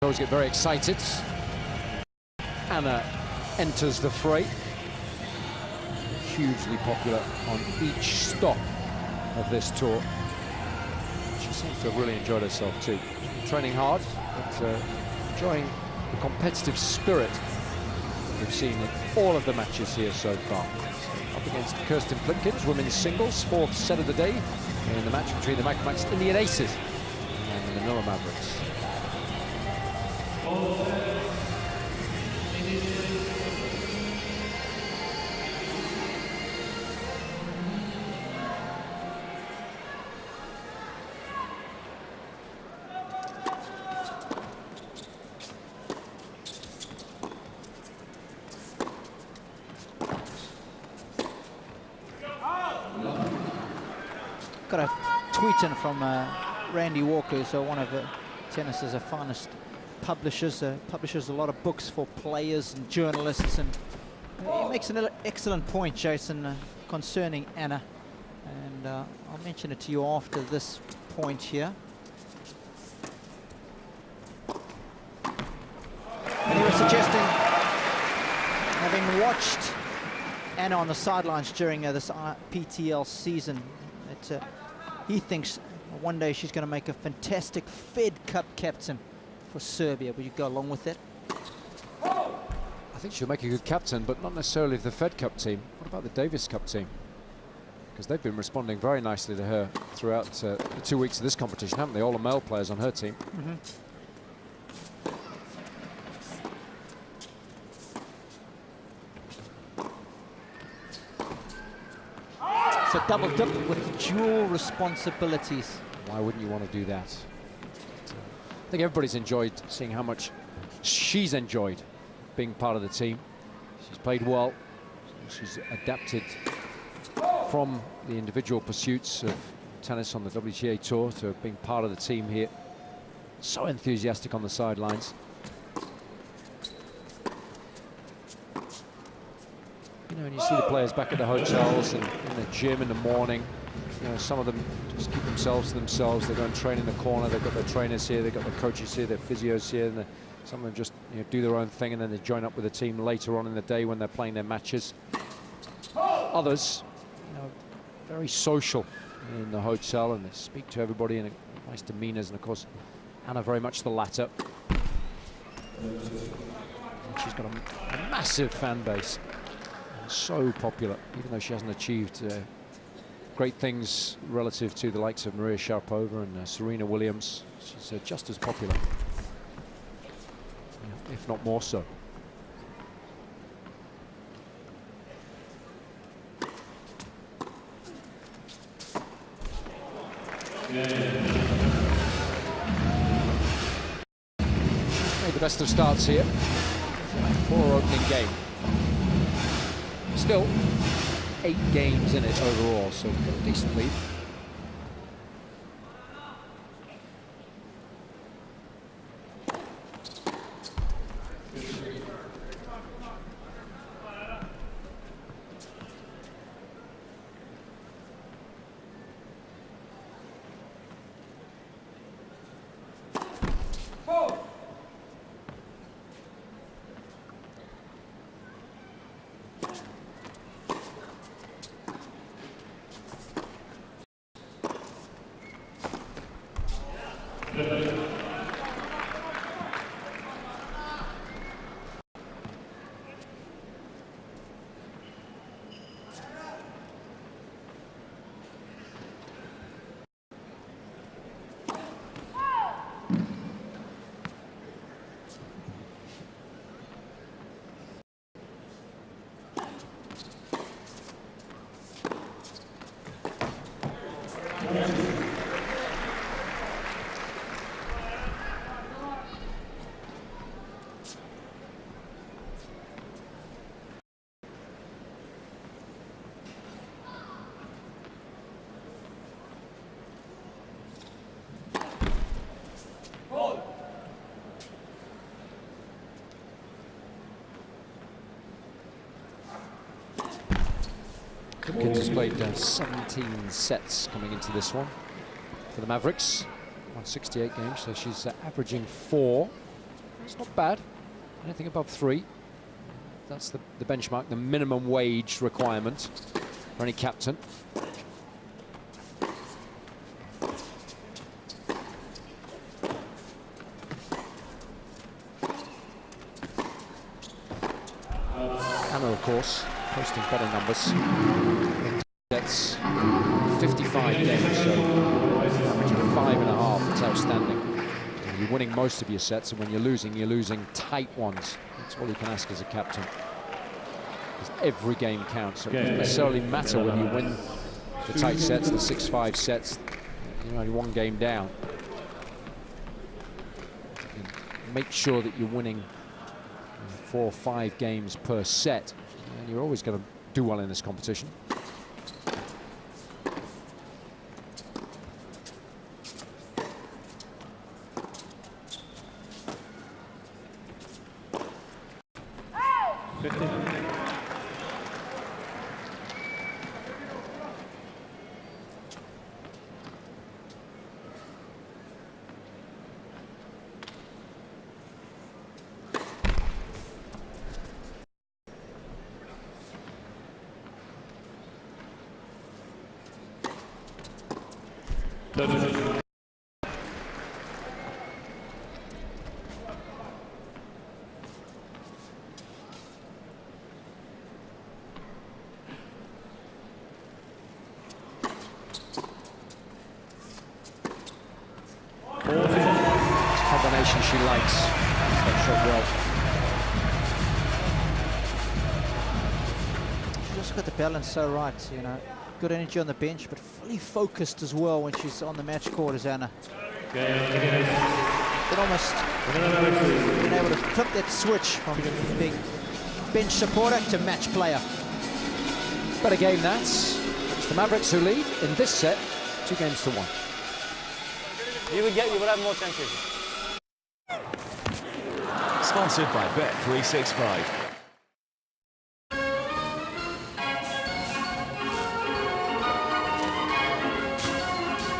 Always get very excited. Anna enters the fray. Hugely popular on each stop of this tour. She seems to have really enjoyed herself too. Training hard, but enjoying the competitive spirit we've seen in all of the matches here so far. Up against Kирstен Flipkens, women's singles, fourth set of the day in the match between the Macca's Indian Aces and the Manila Mavericks. Got a tweet in from Randy Walker, so one of tennis's finest publishers. Publishes a lot of books for players and journalists, and he makes an excellent point, Jason, concerning Anna. And I'll mention it to you after this point here. And he was suggesting, having watched Anna on the sidelines during this PTL season, that he thinks one day she's going to make a fantastic Fed Cup captain for Serbia. Would you go along with that? I think she'll make a good captain, but not necessarily of the Fed Cup team. What about the Davis Cup team? Because they've been responding very nicely to her throughout the 2 weeks of this competition, haven't they? All the male players on her team. So double dip with dual responsibilities. Why wouldn't you want to do that? I think everybody's enjoyed seeing how much she's enjoyed being part of the team. She's played well. She's adapted from the individual pursuits of tennis on the WTA Tour to being part of the team here. So enthusiastic on the sidelines. You know, when you see the players back at the hotels and in the gym in the morning, you know, some of them just keep themselves to themselves. They go and train in the corner. They've got their trainers here, they've got their coaches here, their physios here, and some of them just, you know, do their own thing, and then they join up with the team later on in the day when they're playing their matches. Others, you know, very social in the hotel, and they speak to everybody in a nice demeanors, and of course Anna very much the latter. And she's got a massive fan base. So popular, even though she hasn't achieved great things relative to the likes of Maria Sharapova and Serena Williams. She's just as popular, if not more so. Made the best of starts here. Poor opening game. Still 8 games in it overall, so we've got a decent lead. Flipkens has played 17 sets coming into this one for the Mavericks. Won 68 games, so she's averaging 4. It's not bad. Anything above 3. That's the benchmark, the minimum wage requirement for any captain. Anna, of course, posting better numbers. Gets 55 games, so average of 5.5. It's outstanding. And you're winning most of your sets, and when you're losing tight ones. That's all you can ask as a captain. Because every game counts. So it doesn't necessarily matter whether you win the tight sets, the 6-5 sets. You're only one game down. And make sure that you're winning 4 or 5 games per set, and you're always going to do well in this competition. Combination she likes. That shot well. She's just got the balance so right, you know. Good energy on the bench, but fully focused as well when she's on the match court as Anna. But almost been able to flip that switch from being bench supporter to match player. Better game that's. It's the Mavericks who lead in this set, 2-1. You would have more chances. Sponsored by Bet365.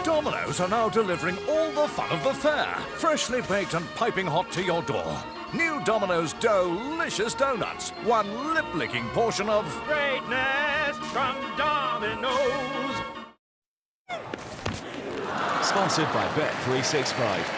Domino's are now delivering all the fun of the fair. Freshly baked and piping hot to your door. New Domino's delicious donuts. One lip-licking portion of Greatness from Domino's. Sponsored by Bet365.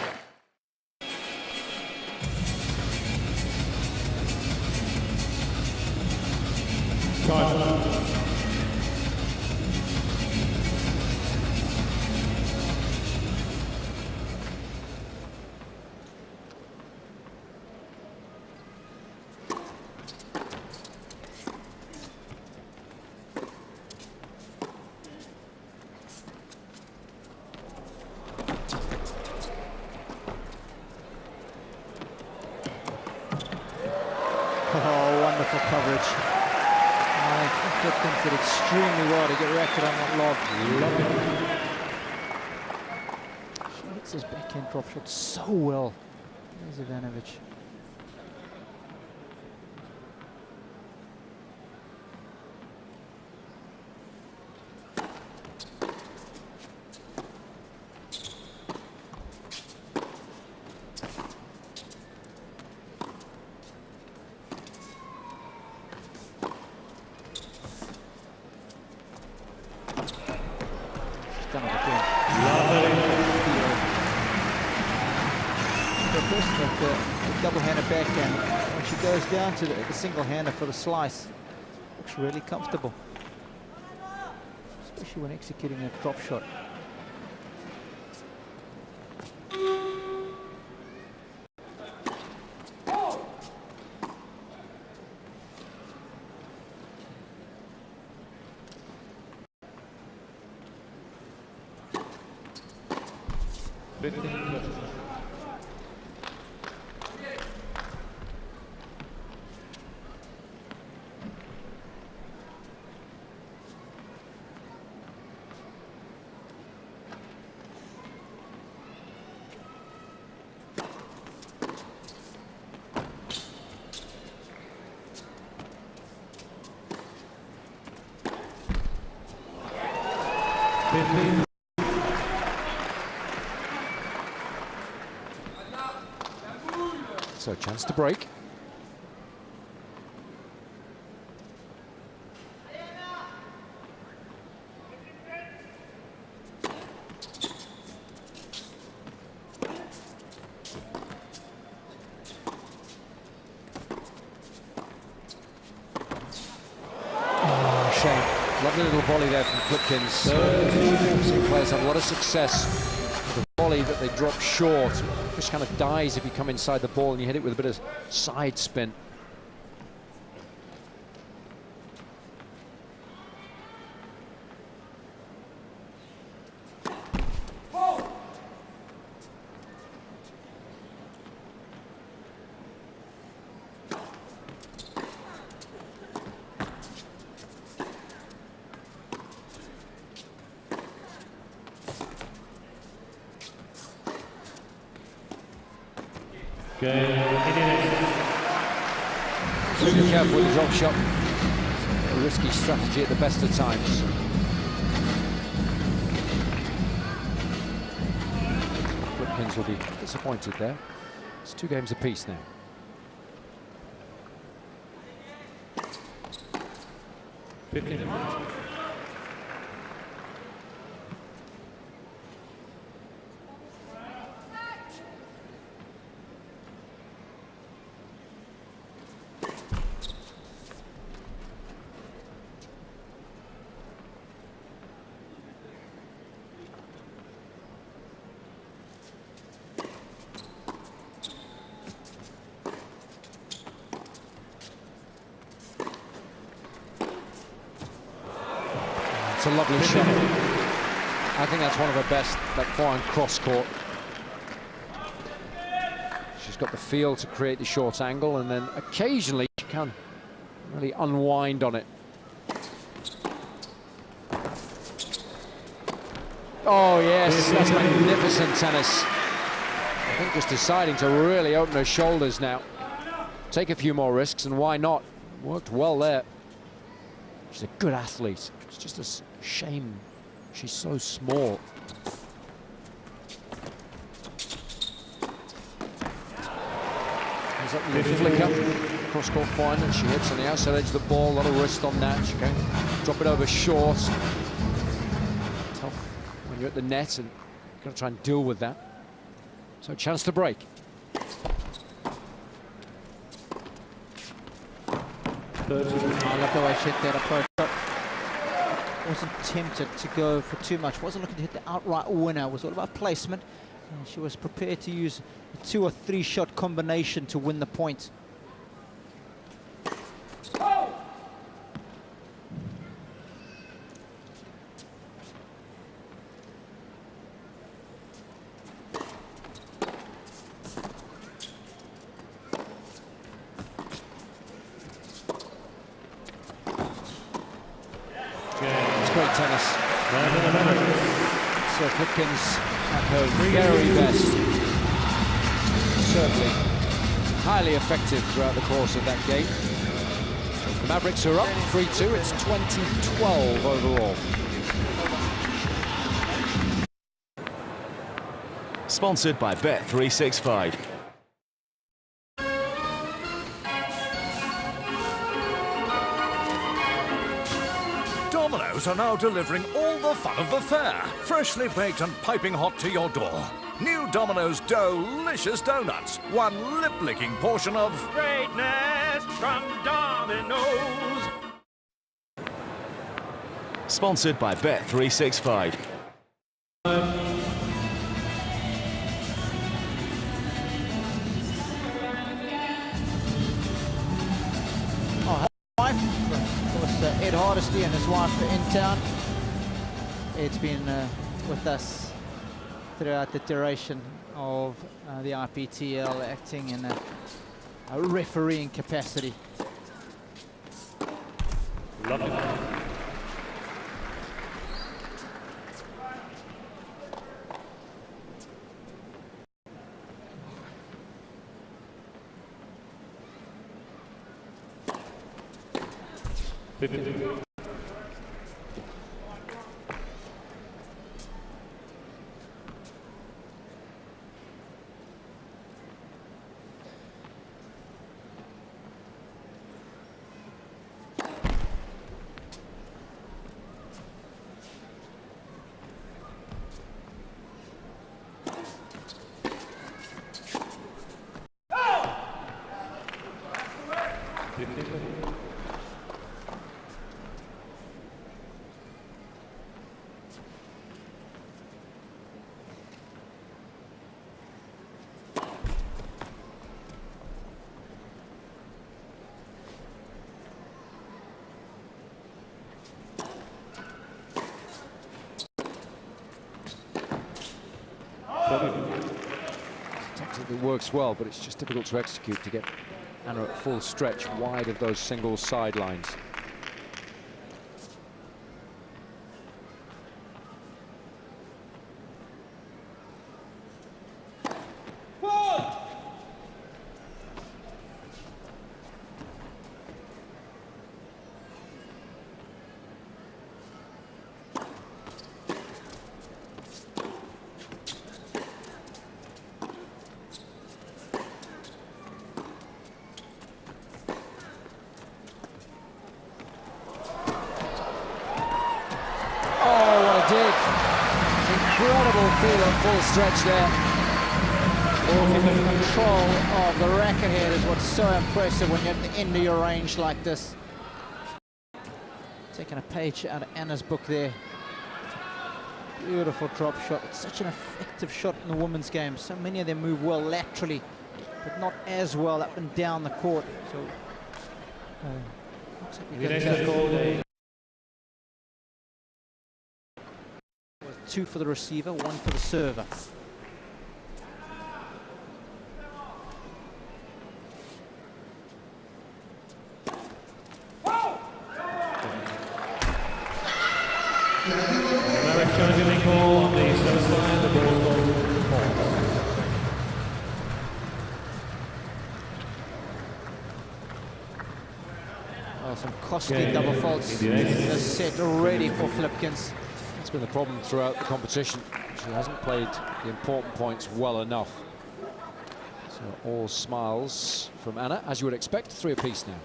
Oh, wonderful coverage. Flipkens did extremely well to get reacted on that lob. Love it. She hits his backhand drop shot so well. There's Ivanovic. Done it again. The person with the double-handed backhand, when she goes down to the single-hander for the slice, looks really comfortable, especially when executing a drop shot. So chance to break. Lovely little volley there from Flipkens. Players have a lot of success with a volley that they drop short. Just kind of dies if you come inside the ball and you hit it with a bit of side spin. Be careful with the drop shot. A risky strategy at the best of times. Flipkens will be disappointed there. It's 2 games apiece now. It's a lovely shot. I think that's one of her best, that forehand cross court. She's got the feel to create the short angle, and then occasionally she can really unwind on it. Oh yes, that's magnificent tennis. I think just deciding to really open her shoulders now. Take a few more risks, and why not? Worked well there. She's a good athlete. It's just a shame she's so small. There's that little flicker, cross-court forehand, and she hits on the outside edge of the ball. A lot of wrist on that. She can drop it over short. Tough when you're at the net, and you've got to try and deal with that. So chance to break. I love the way she hit that approach. Wasn't tempted to go for too much. Wasn't looking to hit the outright winner. It was all about placement. And she was prepared to use a 2 or 3 shot combination to win the point. Great tennis. So Flipkens at her very best. Certainly highly effective throughout the course of that game. The Mavericks are up 3-2. It's 20-12 overall. Sponsored by Bet365. Domino's are now delivering all the fun of the fair, freshly baked and piping hot to your door. New Domino's delicious donuts, one lip-licking portion of Greatness from Domino's. Sponsored by Bet365. Ed Hardesty and his wife are in town. Ed's been with us throughout the duration of the IPTL, acting in a refereeing capacity. Lovely. It works well, but it's just difficult to execute to get Anna at full stretch wide of those single sidelines. Incredible feel of full stretch there. Control of the racket head is what's so impressive when you're at the end of your range like this. Taking a page out of Anna's book there. Beautiful drop shot. It's such an effective shot in the women's game. So many of them move well laterally, but not as well up and down the court. So looks like we got two for the receiver, one for the server. Well, some costly double faults in this set already for Flippkens. It's been the problem throughout the competition. She hasn't played the important points well enough. So all smiles from Anna, as you would expect. 3 apiece now.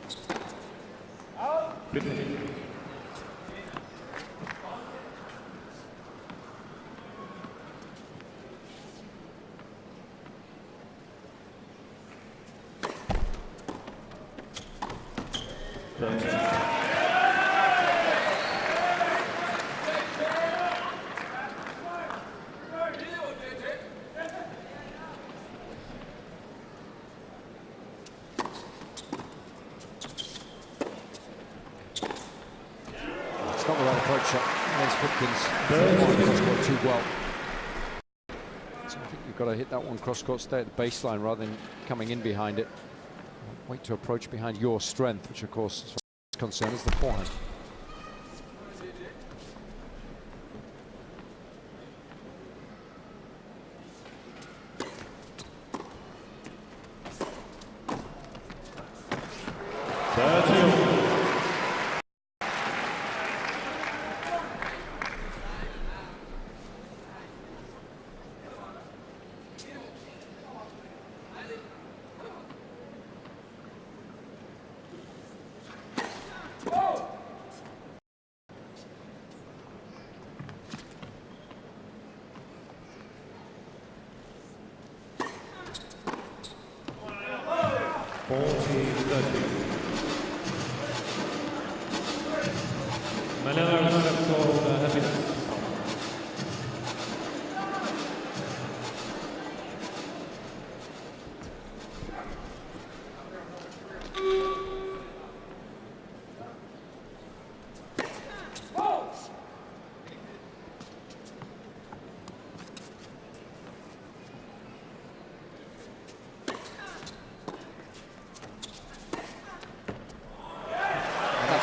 Not the right approach shot against Flippkens. Scored too well. So I think you've got to hit that one cross court, stay at the baseline rather than coming in behind it. Wait to approach behind your strength, which of course, as far as concerned, is the forehand.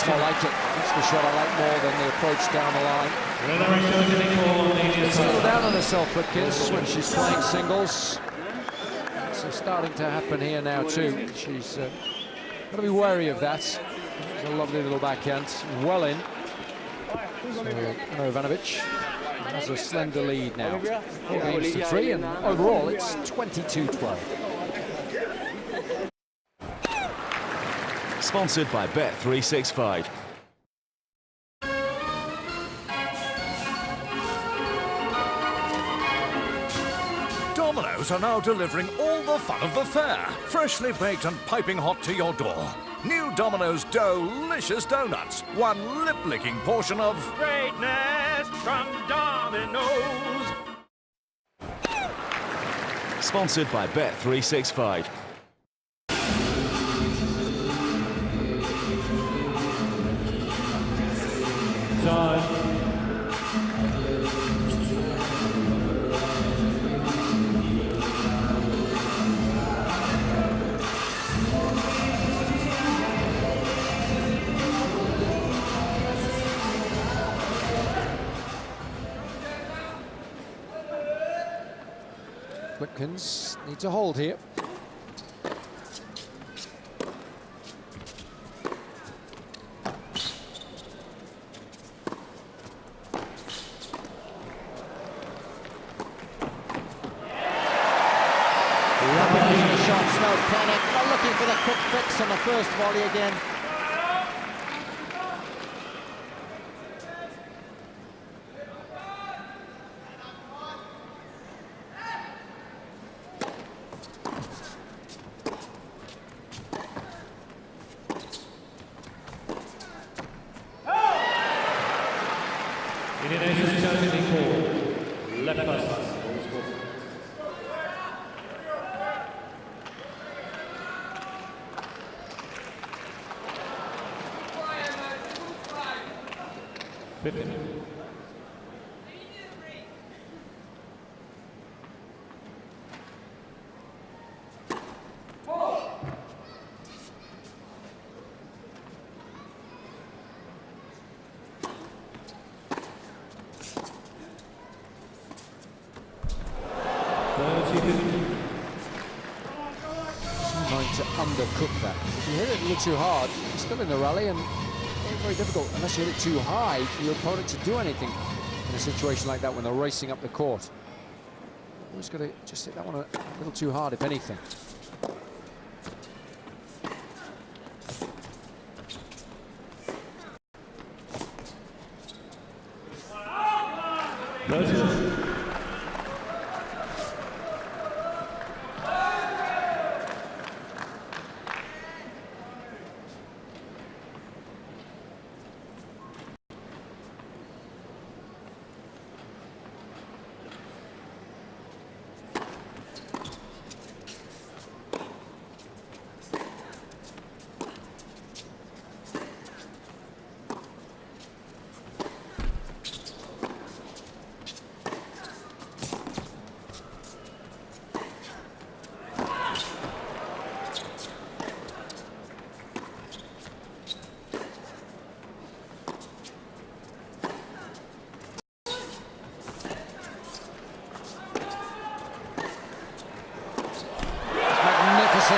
I like it. That's the shot I like more than the approach down the line. It's still down on herself, Flippkens, when she's playing singles. It's starting to happen here now too. She's got to be wary of that. It's a lovely little backhand, well in. So Ivanovic has a slender lead now. 4 games to 3, and overall it's 22-12. Sponsored by Bet365. Domino's are now delivering all the fun of the fair, freshly baked and piping hot to your door. New Domino's delicious donuts. One lip-licking portion of Greatness from Domino's. Sponsored by Bet365. Time. Flippkins needs a hold here. Shots, no panic, not looking for the quick fix on the first volley again. Left pass. Trying to undercook that. If you hit it a little too hard, you're still in the rally, and it's very difficult unless you hit it too high for your opponent to do anything in a situation like that when they're racing up the court. Always got to just hit that one a little too hard, if anything.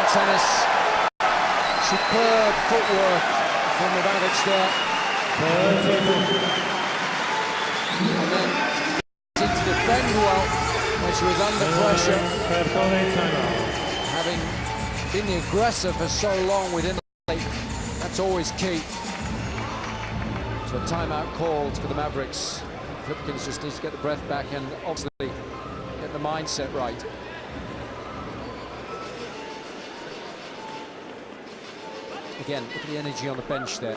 Tennis. Superb footwork from Ivановich there. And then to defend well when she was under pressure. Having been the aggressor for so long within the plate, that's always key. So a timeout called for the Mavericks. Flippkens just needs to get the breath back and obviously get the mindset right. Again, look at the energy on the bench there. I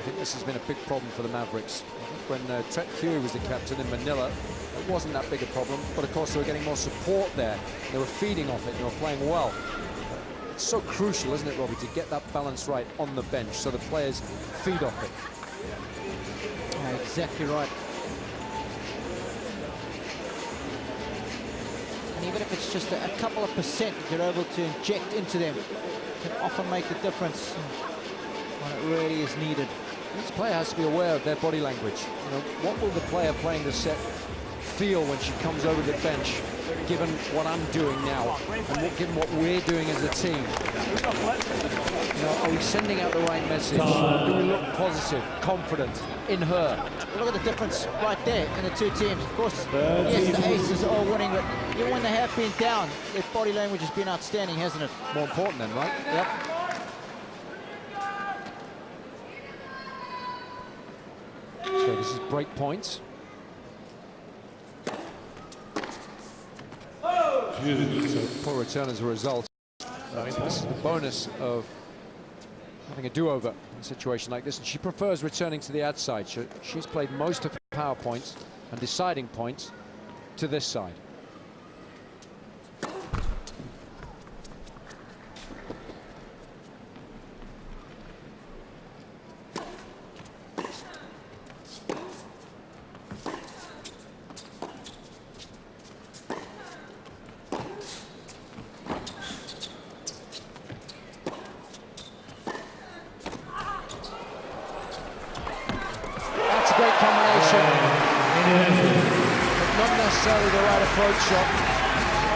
think this has been a big problem for the Mavericks. I think when Tret Curie was the captain in Manila, it wasn't that big a problem, but of course they were getting more support there. They were feeding off it, they were playing well. It's so crucial, isn't it, Robbie, to get that balance right on the bench so the players feed off it. Yeah, exactly right. And even if it's just a couple of percent that you're able to inject into them, can often make the difference when it really is needed. Each player has to be aware of their body language. You know, what will the player playing the set feel when she comes over the bench, given what I'm doing now, and given what we're doing as a team? You know, are we sending out the right message? Do we look positive, confident in her? Look at the difference right there in the two teams. Of course, yes, the aces are all winning, but even when they have been down, their body language has been outstanding, hasn't it? More important then, right? Yep. So this is break points. So poor return as a result. This is the bonus of having a do-over in a situation like this, and she prefers returning to the outside. She's played most of her power points and deciding points to this side. Great combination, but not necessarily the right approach shot.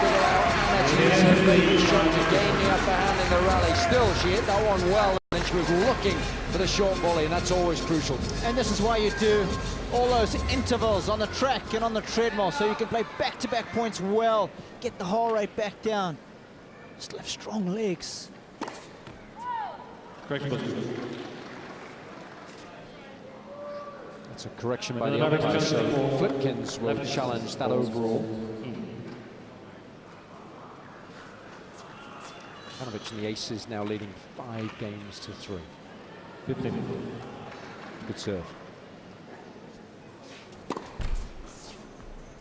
Did allow Anna to use her favourite shot to gain the upper hand in the rally. Still, she hit that one well, and she was looking for the short volley, and that's always crucial. And this is why you do all those intervals on the track and on the treadmill, so you can play back-to-back points well, get the heart rate back down. Still have strong legs. That's a correction by the umpire, so Flipkens will challenge that overall. Ivanovic and the Aces now leading 5 games to 3. 15. Good serve.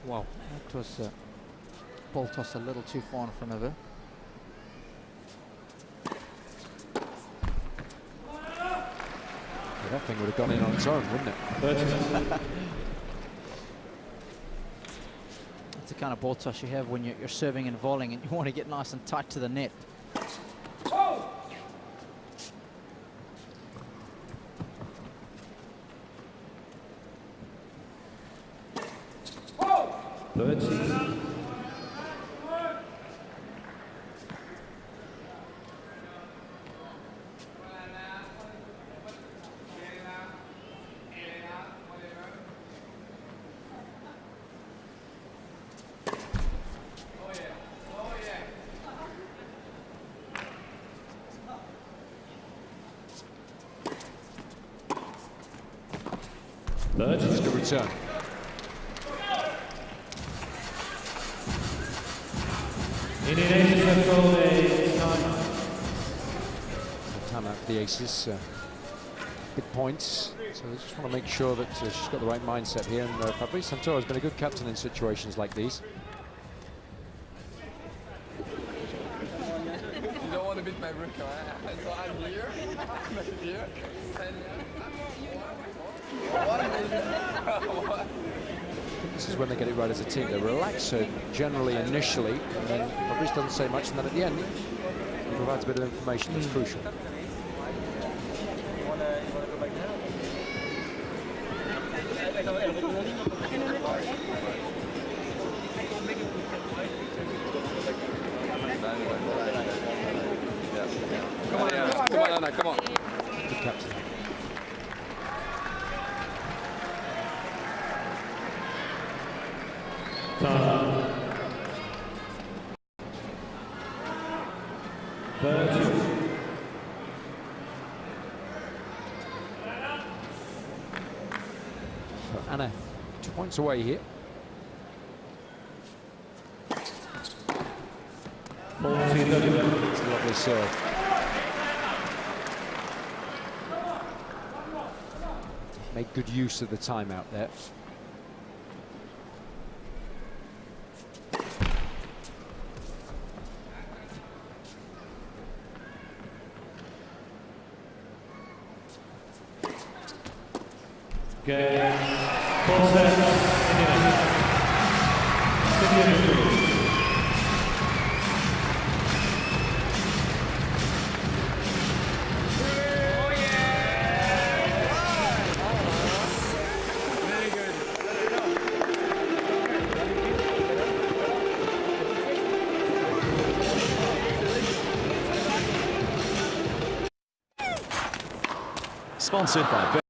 Wow, that was ball toss a little too far in front of her. That thing would have gone in on its own, wouldn't it? It's the kind of ball toss you have when you're serving and volleying and you want to get nice and tight to the net. That's a good return. Time out for the Aces. Big points, so they just want to make sure that she's got the right mindset here. And Fabrice Santoro has been a good captain in situations like these. You don't want to beat my brook, so I'm here. I'm here. This is when they get it right as a team. They relax her generally initially, and then Fabrice doesn't say much, and then at the end he provides a bit of information that's crucial. Come on, Anna, come on. Good captain. So Anna 2 points away here. It's a lovely serve. Made good use of the timeout there. Game. 4 sets. Sponsored by